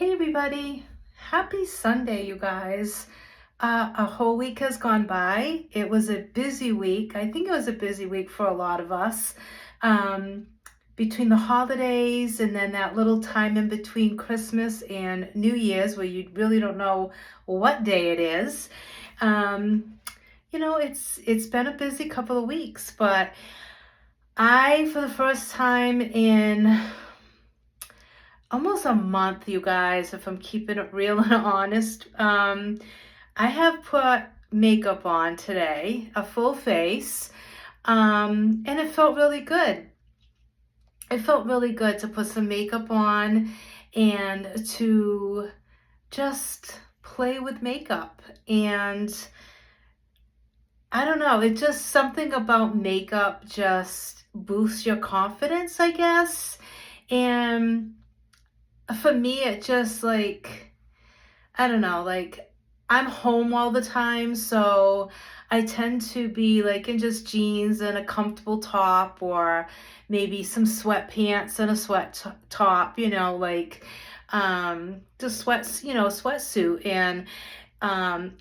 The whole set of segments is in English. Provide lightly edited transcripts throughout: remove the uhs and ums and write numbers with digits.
Hey everybody, happy Sunday, you guys. A whole week has gone by. It was a busy week. I think it was a busy week for a lot of us. Um, Between the holidays and then that little time in between Christmas and New Year's where you really don't know what day it is. Um, it's been a busy couple of weeks, but for the first time in almost a month, you guys, if I'm keeping it real and honest. I have put makeup on today, a full face, and it felt really good. It felt really good to put some makeup on and to just play with makeup. And I don't know, it just something about makeup just boosts your confidence, I guess. And for me, it just like, I don't know, like I'm home all the time, so I tend to be like in just jeans and a comfortable top or maybe some sweatpants and a top, like just sweatsuit and um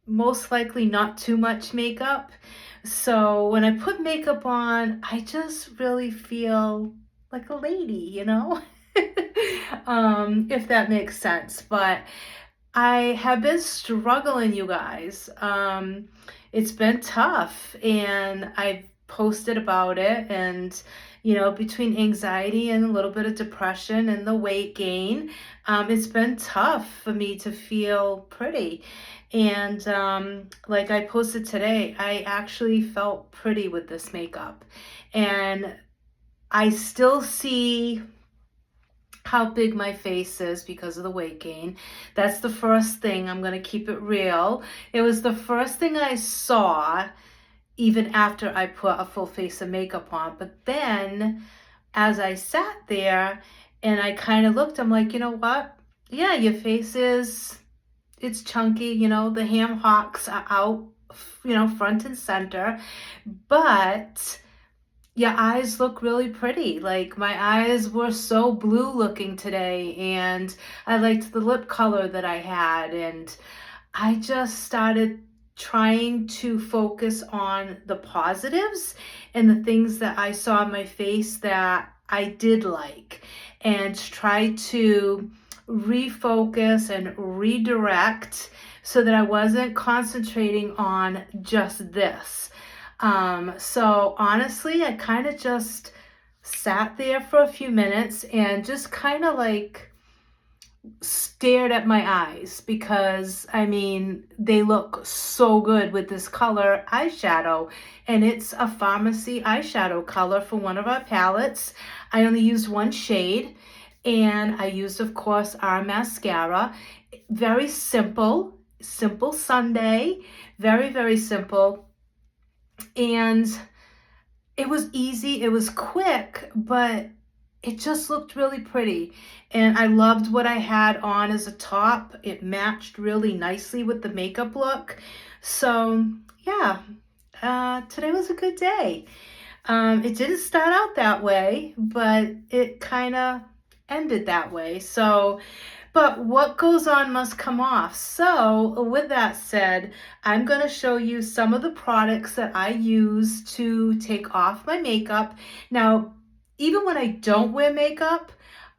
most likely not too much makeup. So when I put makeup on, I just really feel like a lady. If that makes sense. But I have been struggling, you guys. It's been tough, and I've posted about it. And, between anxiety and a little bit of depression and the weight gain, it's been tough for me to feel pretty. And like I posted today, I actually felt pretty with this makeup. And I still see how big my face is because of the weight gain. That's the first thing. I'm going to keep it real. It was the first thing I saw even after I put a full face of makeup on. But then as I sat there and I kind of looked, I'm like, you know what? Yeah, your face it's chunky, the ham hocks are out, front and center. But your eyes look really pretty. Like my eyes were so blue looking today, and I liked the lip color that I had, and I just started trying to focus on the positives and the things that I saw on my face that I did like, and try to refocus and redirect so that I wasn't concentrating on just this. So honestly, I kind of just sat there for a few minutes and just kind of like stared at my eyes because I mean, they look so good with this color eyeshadow, and it's a Pharmacy eyeshadow color for one of our palettes. I only used one shade, and I used, of course, our mascara. Very simple Sunday, very, very simple. And it was easy, it was quick, but it just looked really pretty. And I loved what I had on as a top. It matched really nicely with the makeup look. So, yeah, today was a good day. It didn't start out that way, but it kind of ended that way. So, but what goes on must come off. So, with that said, I'm going to show you some of the products that I use to take off my makeup. Now, even when I don't wear makeup,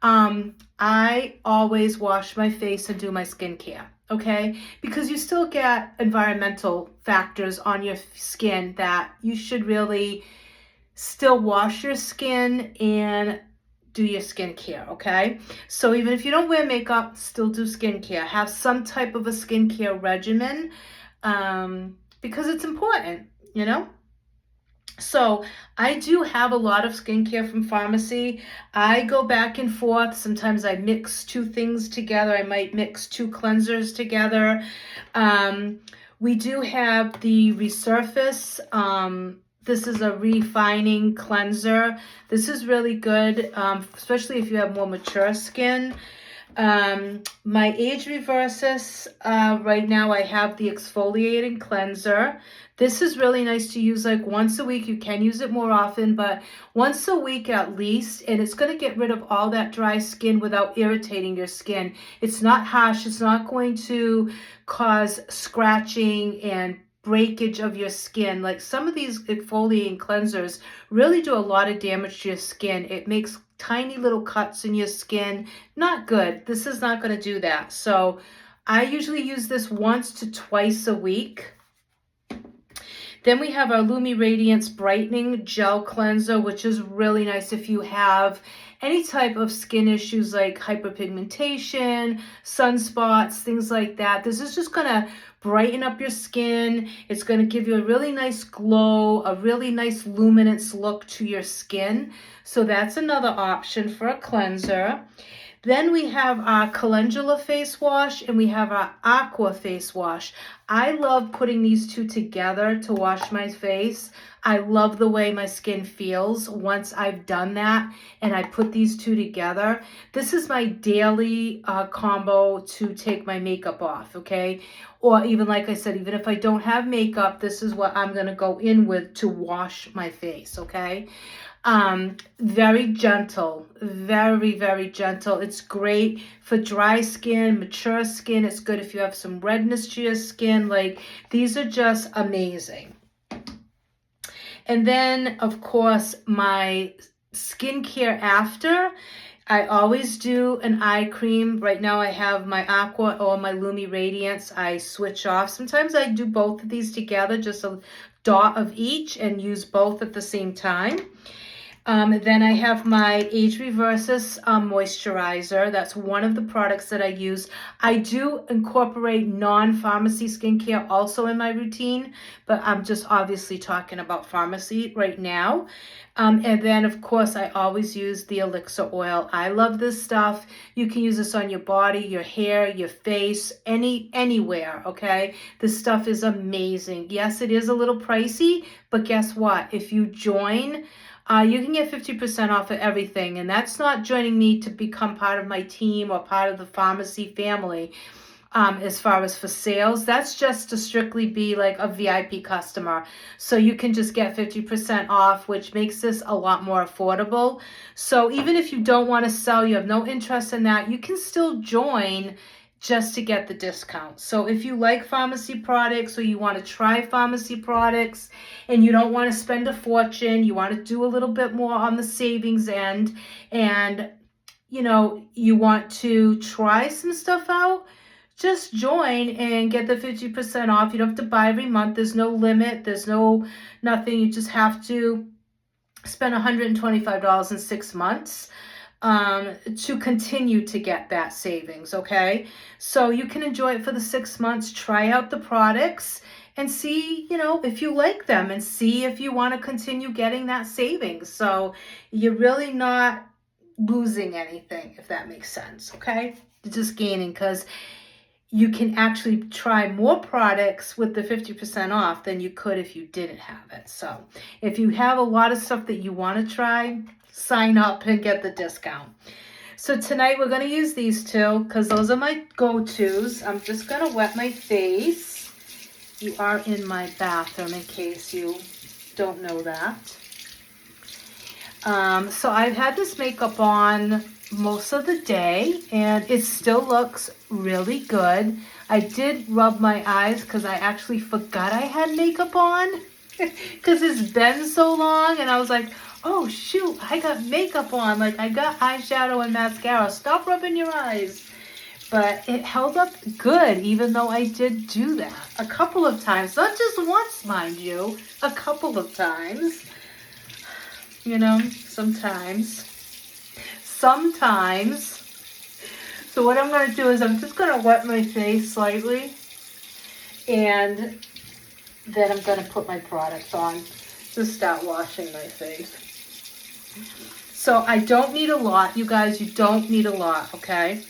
I always wash my face and do my skincare, okay? Because you still get environmental factors on your skin that you should really still wash your skin and do your skincare, okay? So even if you don't wear makeup, still do skincare. Have some type of a skincare regimen because it's important, you know? So I do have a lot of skincare from Pharmacy. I go back and forth. Sometimes I mix two things together. I might mix two cleansers together. We do have the Resurface. This is a refining cleanser. This is really good, especially if you have more mature skin. My Age Reversus, right now I have the exfoliating cleanser. This is really nice to use like once a week. You can use it more often, but once a week at least, and it's going to get rid of all that dry skin without irritating your skin. It's not harsh. It's not going to cause scratching and breakage of your skin. Like some of these exfoliating cleansers really do a lot of damage to your skin. It makes tiny little cuts in your skin. Not good. This is not going to do that. So I usually use this once to twice a week. Then we have our Lumi Radiance Brightening Gel Cleanser, which is really nice if you have any type of skin issues like hyperpigmentation, sunspots, things like that. This is just going to brighten up your skin. It's going to give you a really nice glow, a really nice luminance look to your skin. So that's another option for a cleanser. Then we have our Calendula face wash and we have our Aqua face wash. I love putting these two together to wash my face. I love the way my skin feels once I've done that and I put these two together. This is my daily combo to take my makeup off, okay? Or even like I said, even if I don't have makeup, this is what I'm going to go in with to wash my face, okay? Very gentle, very, very gentle. It's great for dry skin, mature skin. It's good if you have some redness to your skin. Like, these are just amazing. And then, of course, my skincare after, I always do an eye cream. Right now I have my Aqua or my Lumi Radiance. I switch off. Sometimes I do both of these together, just a dot of each, and use both at the same time. Then I have my Age Reversus moisturizer. That's one of the products that I use. I do incorporate non-pharmacy skincare also in my routine, but I'm just obviously talking about pharmacy right now. And then, of course, I always use the Elixir oil. I love this stuff. You can use this on your body, your hair, your face, anywhere, okay? This stuff is amazing. Yes, it is a little pricey, but guess what? If you join, you can get 50% off of everything, and that's not joining me to become part of my team or part of the pharmacy family. As far as for sales, that's just to strictly be like a VIP customer. So you can just get 50% off, which makes this a lot more affordable. So even if you don't want to sell, you have no interest in that, you can still join just to get the discount. So if you like pharmacy products or you want to try pharmacy products and you don't want to spend a fortune, you want to do a little bit more on the savings end, and you want to try some stuff out, just join and get the 50% off. You don't have to buy every month. There's no limit. There's nothing. You just have to spend $125 in 6 months to continue to get that savings, okay? So you can enjoy it for the 6 months, try out the products, and see, if you like them, and see if you want to continue getting that savings. So you're really not losing anything, if that makes sense, okay? You're just gaining, because you can actually try more products with the 50% off than you could if you didn't have it. So if you have a lot of stuff that you want to try, sign up and get the discount. So tonight we're going to use these two because those are my go-tos. I'm just going to wet my face. You are in my bathroom in case you don't know that. So I've had this makeup on most of the day and it still looks really good. I did rub my eyes because I actually forgot I had makeup on because it's been so long, and I was like, oh shoot, I got makeup on, like I got eyeshadow and mascara. Stop rubbing your eyes. But it held up good, even though I did do that a couple of times. Not just once, mind you, a couple of times. Sometimes. So what I'm going to do is I'm just going to wet my face slightly, and then I'm going to put my products on to start washing my face. So I don't need a lot, you guys. You don't need a lot, okay?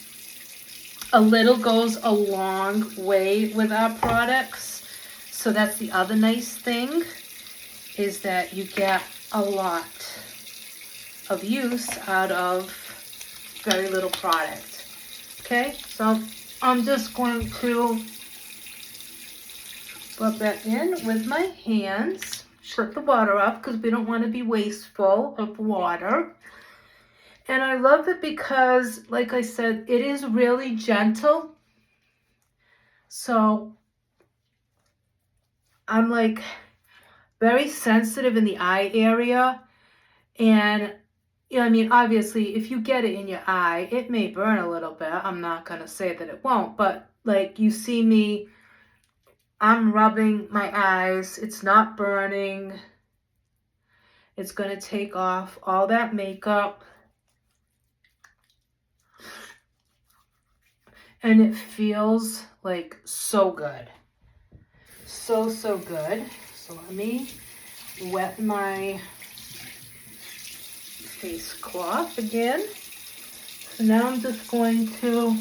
A little goes a long way with our products. So that's the other nice thing, is that you get a lot of use out of very little product. Okay, so I'm just going to rub that in with my hands. Shut the water off because we don't want to be wasteful of water. And I love it because, like I said, it is really gentle. So I'm like very sensitive in the eye area. And, you know, I mean, obviously, if you get it in your eye, it may burn a little bit. I'm not going to say that it won't. But, like, you see me, I'm rubbing my eyes. It's not burning. It's going to take off all that makeup. And it feels like so good. So, so good. So let me wet my face cloth again. So now I'm just going to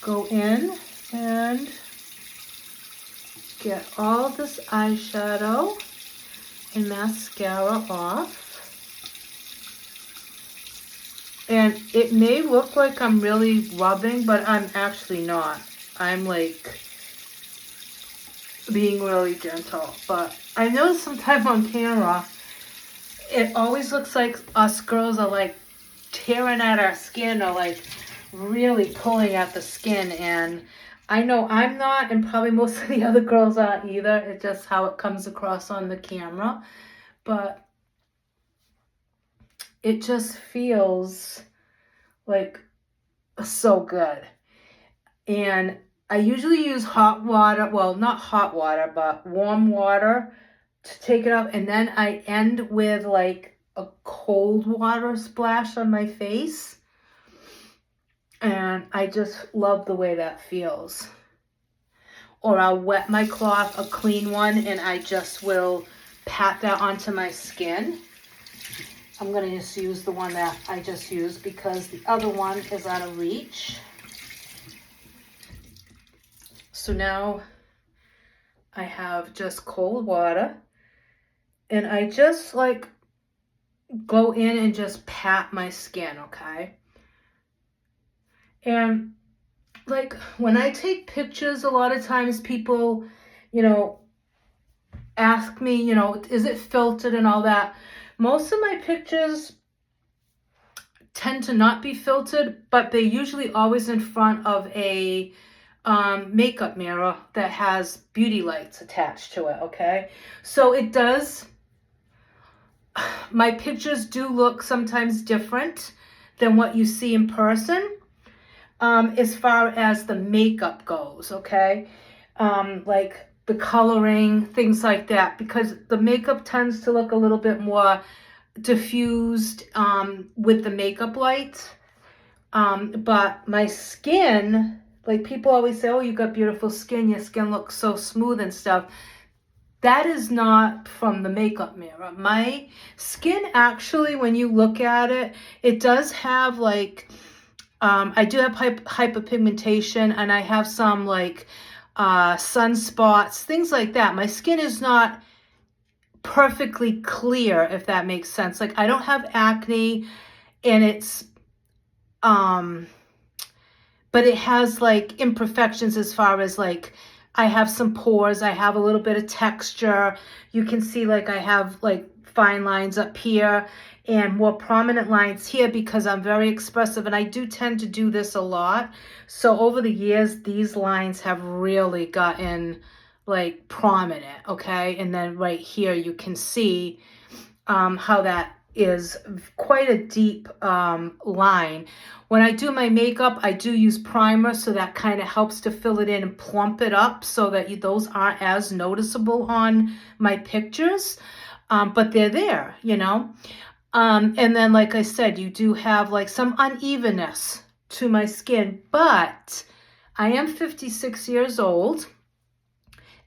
go in and get all this eyeshadow and mascara off. And it may look like I'm really rubbing, but I'm actually not. I'm like being really gentle. But I know sometimes on camera, it always looks like us girls are like tearing at our skin or like really pulling at the skin. And I know I'm not, and probably most of the other girls aren't either. It's just how it comes across on the camera. But it just feels like so good. And I usually use hot water, well, not hot water, but warm water to take it off. And then I end with like a cold water splash on my face. And I just love the way that feels. Or I'll wet my cloth, a clean one, and I just will pat that onto my skin. I'm going to just use the one that I just used because the other one is out of reach. So now I have just cold water. And I just like go in and just pat my skin, okay? And like when I take pictures, a lot of times people, you know, ask me, you know, is it filtered and all that? Most of my pictures tend to not be filtered, but they're usually always in front of a makeup mirror that has beauty lights attached to it, okay? So it does, my pictures do look sometimes different than what you see in person as far as the makeup goes, okay? Like the coloring, things like that, because the makeup tends to look a little bit more diffused with the makeup light. But my skin, like people always say, oh, you got beautiful skin, your skin looks so smooth and stuff. That is not from the makeup mirror. My skin actually, when you look at it, it does have like, I do have hyperpigmentation and I have some like sunspots, things like that. My skin is not perfectly clear, if that makes sense. Like I don't have acne and it's, but it has like imperfections as far as like, I have some pores, I have a little bit of texture. You can see like I have like fine lines up here and more prominent lines here because I'm very expressive and I do tend to do this a lot. So over the years, these lines have really gotten like prominent, okay? And then right here, you can see how that is quite a deep line. When I do my makeup, I do use primer, so that kind of helps to fill it in and plump it up so that those aren't as noticeable on my pictures. But they're there, you know. And then, like I said, you do have like some unevenness to my skin, but I am 56 years old.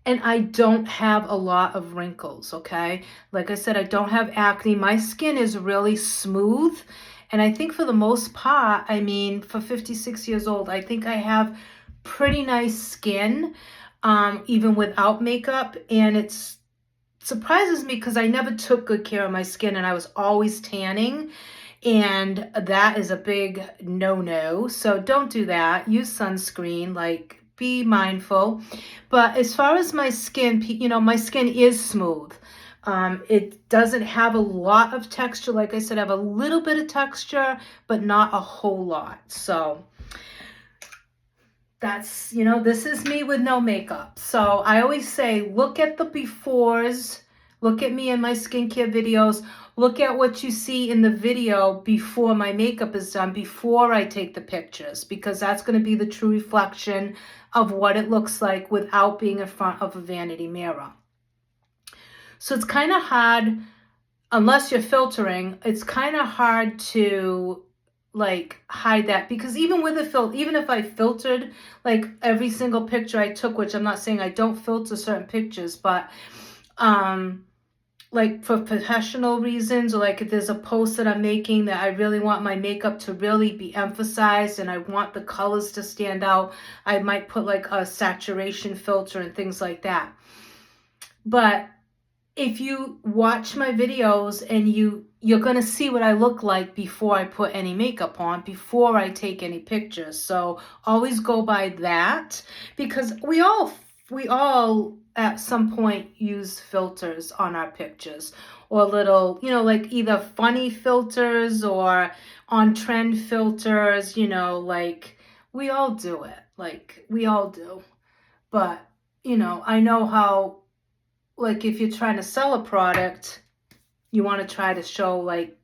And I don't have a lot of wrinkles, okay? Like I said, I don't have acne. My skin is really smooth. And I think for the most part, I mean, for 56 years old, I think I have pretty nice skin, even without makeup. And it surprises me because I never took good care of my skin and I was always tanning. And that is a big no-no. So don't do that. Use sunscreen, like be mindful. But as far as my skin, my skin is smooth. It doesn't have a lot of texture. Like I said, I have a little bit of texture, but not a whole lot. So that's, this is me with no makeup. So I always say, look at the befores, look at me in my skincare videos, look at what you see in the video before my makeup is done, before I take the pictures, because that's going to be the true reflection of what it looks like without being in front of a vanity mirror. So it's kind of hard, unless you're filtering, it's kind of hard to like hide that, because even with a filter, even if I filtered like every single picture I took, which I'm not saying I don't filter certain pictures, but like for professional reasons, or like if there's a post that I'm making that I really want my makeup to really be emphasized and I want the colors to stand out, I might put like a saturation filter and things like that. But if you watch my videos and you're going to see what I look like before I put any makeup on, before I take any pictures. So always go by that, because we all at some point use filters on our pictures, or little, like either funny filters or on trend filters, like we all do it. Like we all do. But, I know how, like if you're trying to sell a product, you want to try to show like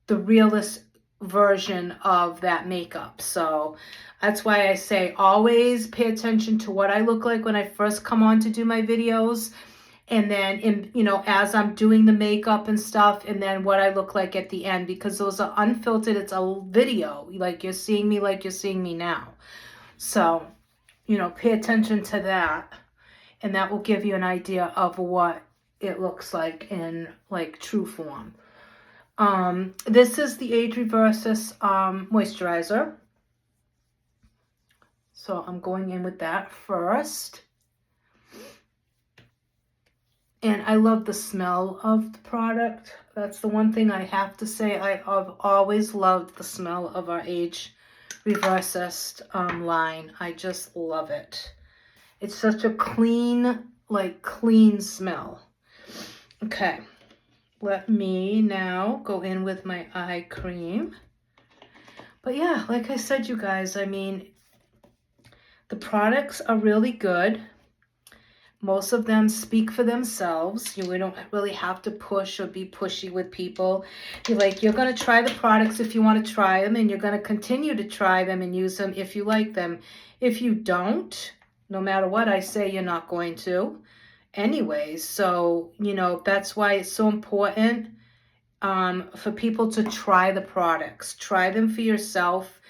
the realist version of that makeup. So that's why I say always pay attention to what I look like when I first come on to do my videos, and then as I'm doing the makeup and stuff, and then what I look like at the end, because those are unfiltered. It's a video, like you're seeing me now. So pay attention to that, and that will give you an idea of what it looks like in like true form. This is the Age Reversus moisturizer. So I'm going in with that first. And I love the smell of the product. That's the one thing I have to say. I've always loved the smell of our Age Reversus line. I just love it. It's such a clean smell. Okay, let me now go in with my eye cream. But yeah, like I said, you guys, I mean, the products are really good. Most of them speak for themselves. We don't really have to push or be pushy with people. You're going to try the products if you want to try them, and you're going to continue to try them and use them if you like them. If you don't, no matter what I say, you're not going to anyways. So, that's why it's so important for people to try the products. Try them for yourself,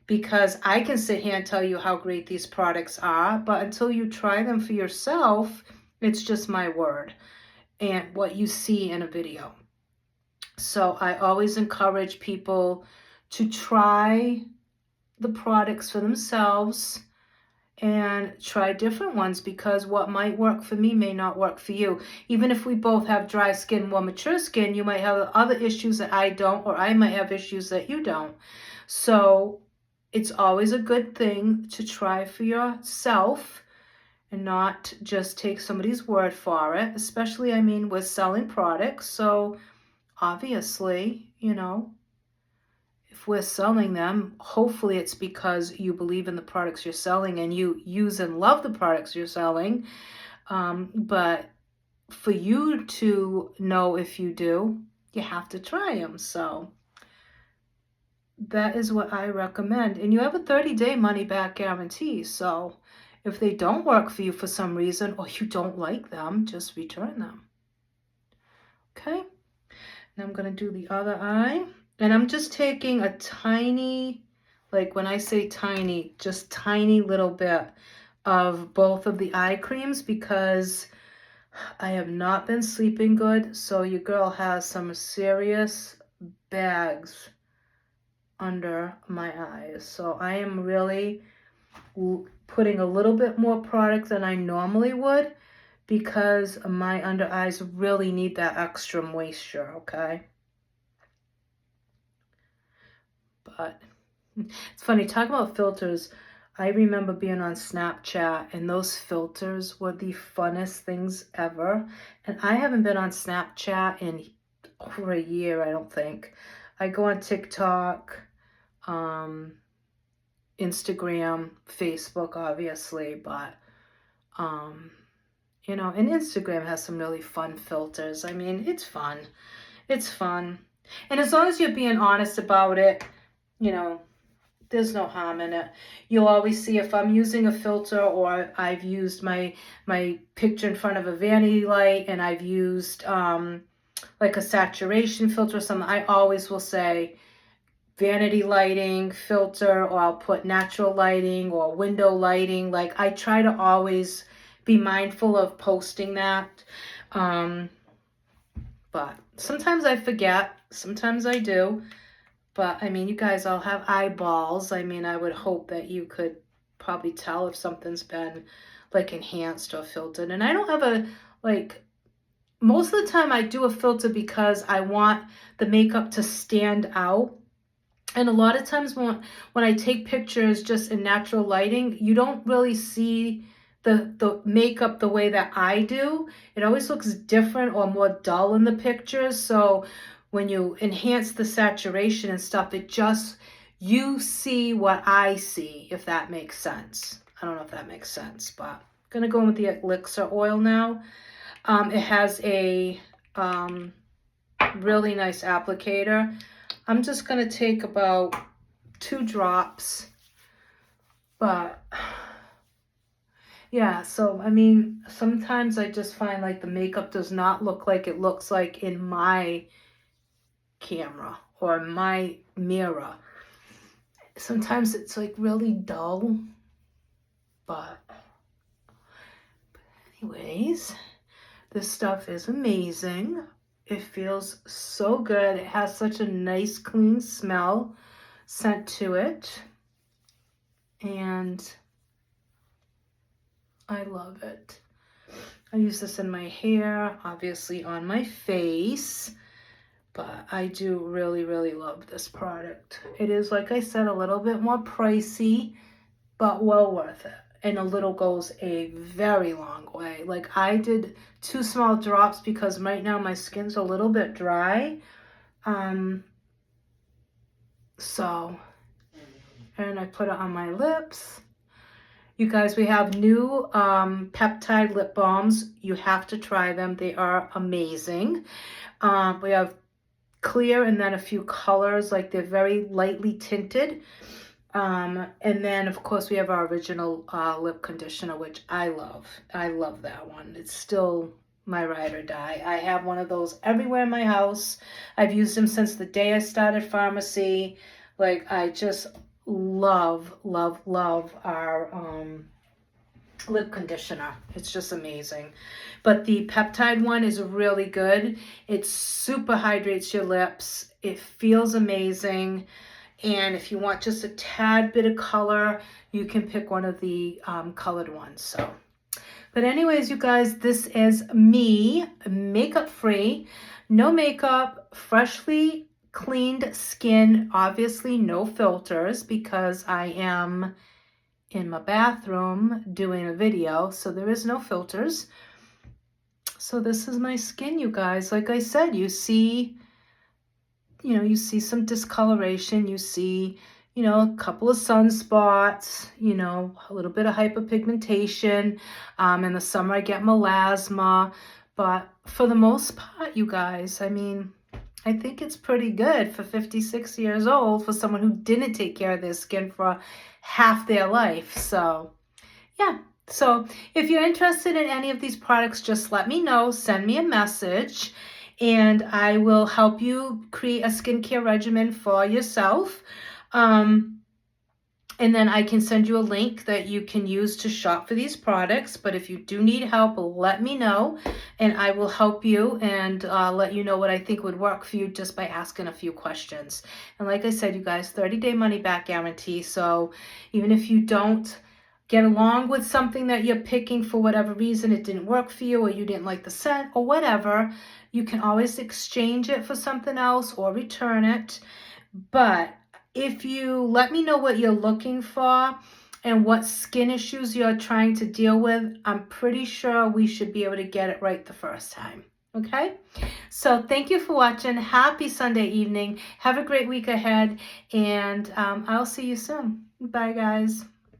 because I can sit here and tell you how great these products are, but until you try them for yourself, it's just my word and what you see in a video. So I always encourage people to try the products for themselves and try different ones, because what might work for me may not work for you. Even if we both have dry skin, more mature skin, you might have other issues that I don't, or I might have issues that you don't. So it's always a good thing to try for yourself and not just take somebody's word for it, especially, I mean, we're selling products. So obviously, if we're selling them, hopefully it's because you believe in the products you're selling and you use and love the products you're selling. But for you to know if you do, you have to try them. So that is what I recommend. And you have a 30-day money-back guarantee. So if they don't work for you for some reason, or you don't like them, just return them. Okay? Now I'm going to do the other eye. And I'm just taking a tiny, like when I say tiny, just tiny little bit of both of the eye creams, because I have not been sleeping good. So your girl has some serious bags under my eyes. So I am really putting a little bit more product than I normally would, because my under eyes really need that extra moisture, okay? but it's funny, talking about filters, I remember being on Snapchat and those filters were the funnest things ever. And I haven't been on Snapchat in over a year, I don't think. I go on TikTok, um, Instagram, Facebook, obviously, but um, you know, and Instagram has some really fun filters. I mean, it's fun. It's fun. And as long as you're being honest about it, you know, there's no harm in it. You'll always see if I'm using a filter or I've used my picture in front of a vanity light and I've used like a saturation filter or something, I always will say vanity lighting filter, or I'll put natural lighting or window lighting. Like, I try to always be mindful of posting that. But sometimes I forget, sometimes I do. But I mean, you guys all have eyeballs. I mean, I would hope that you could probably tell if something's been like enhanced or filtered. And I don't have a, like, most of the time I do a filter because I want the makeup to stand out. And a lot of times when I take pictures just in natural lighting, you don't really see the makeup the way that I do. It always looks different or more dull in the pictures. So when you enhance the saturation and stuff, it just, you see what I see, if that makes sense. I don't know if that makes sense, but I'm gonna go in with the elixir oil now. It has a really nice applicator. I'm just going to take about 2 drops, but yeah, so I mean, sometimes I just find like the makeup does not look like it looks like in my camera or my mirror. Sometimes it's like really dull, but anyways, this stuff is amazing. It feels so good. It has such a nice, clean smell scent to it. And I love it. I use this in my hair, obviously on my face, but I do really, really love this product. It is, like I said, a little bit more pricey, but well worth it. And a little goes a very long way. Like, I did 2 small drops because right now my skin's a little bit dry. So, and I put it on my lips. You guys, we have new peptide lip balms. You have to try them. They are amazing. We have clear and then a few colors, like they're very lightly tinted. And then, of course, we have our original lip conditioner, which I love. I love that one. It's still my ride or die. I have one of those everywhere in my house. I've used them since the day I started pharmacy. Like, I just love, love, love our lip conditioner. It's just amazing. But the peptide one is really good. It super hydrates your lips. It feels amazing. And if you want just a tad bit of color, you can pick one of the colored ones. So, but anyways, you guys, this is me, makeup free, no makeup, freshly cleaned skin, obviously no filters because I am in my bathroom doing a video, so there is no filters. So this is my skin, you guys. Like I said, you see some discoloration, you see, a couple of sunspots, a little bit of hyperpigmentation. In the summer I get melasma, but for the most part, you guys, I mean, I think it's pretty good for 56 years old for someone who didn't take care of their skin for half their life. So, yeah. So if you're interested in any of these products, just let me know. Send me a message, and I will help you create a skincare regimen for yourself. And then I can send you a link that you can use to shop for these products. But if you do need help, let me know, and I will help you and let you know what I think would work for you just by asking a few questions. And like I said, you guys, 30-day money-back guarantee. So even if you don't get along with something that you're picking for whatever reason, it didn't work for you or you didn't like the scent or whatever, you can always exchange it for something else or return it. But if you let me know what you're looking for and what skin issues you're trying to deal with, I'm pretty sure we should be able to get it right the first time. Okay? So thank you for watching. Happy Sunday evening. Have a great week ahead, and I'll see you soon. Bye, guys.